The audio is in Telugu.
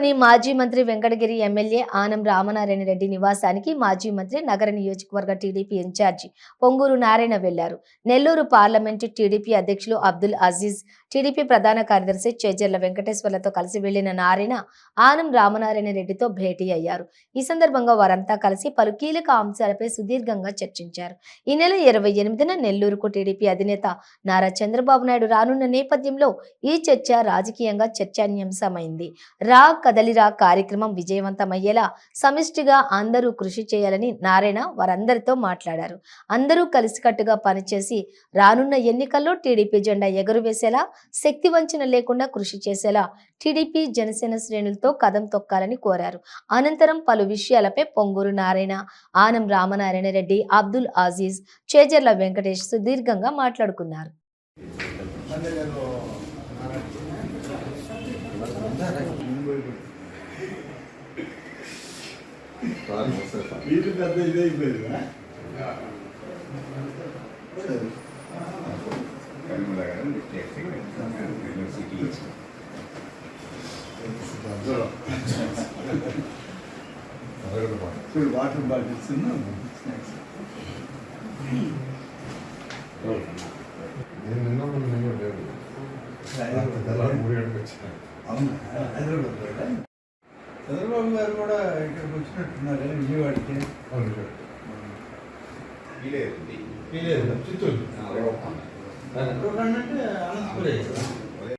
నెల్లూరులోని మాజీ మంత్రి వెంకటగిరి ఎమ్మెల్యే ఆనం రామనారాయణ రెడ్డి నివాసానికి మాజీ మంత్రి నగర నియోజకవర్గ టీడీపీ ఇన్ఛార్జి పొంగూరు నారాయణ వెళ్లారు. నెల్లూరు పార్లమెంటు టీడీపీ అధ్యక్షులు అబ్దుల్ అజీజ్, టీడీపీ ప్రధాన కార్యదర్శి చేజర్ల వెంకటేశ్వర్లతో కలిసి వెళ్లిన నారాయణ ఆనం రామనారాయణ రెడ్డితో భేటీ అయ్యారు. ఈ సందర్భంగా వారంతా కలిసి పలు కీలక అంశాలపై సుదీర్ఘంగా చర్చించారు. ఈ నెల 28న నెల్లూరుకు టీడీపీ అధినేత నారా చంద్రబాబు నాయుడు రానున్న నేపథ్యంలో ఈ చర్చ రాజకీయంగా చర్చనీయాంశమైంది. రా కదలిరా కార్యక్రమం విజయవంతమయ్యేలా సమిష్టిగా అందరూ కృషి చేయాలని నారాయణ వారందరితో మాట్లాడారు. అందరూ కలిసికట్టుగా పనిచేసి రానున్న ఎన్నికల్లో టీడీపీ జెండా ఎగురవేసేలా, శక్తి వంచన లేకుండా కృషి చేసేలా టీడీపీ జనసేన శ్రేణులతో కదం తొక్కాలని కోరారు. అనంతరం పలు విషయాలపై పొంగూరు నారాయణ, ఆనం రామనారాయణ రెడ్డి, అబ్దుల్ అజీజ్, చేజర్ల వెంకటేష్ సుదీర్ఘంగా మాట్లాడుకున్నారు. వాటర్ బాటిల్స్ చంద్రబాబు గారు కూడా ఇక్కడికి వచ్చినట్టున్నారు కదా విజయవాడకి. చిత్తూరు అంటే అనంతపురం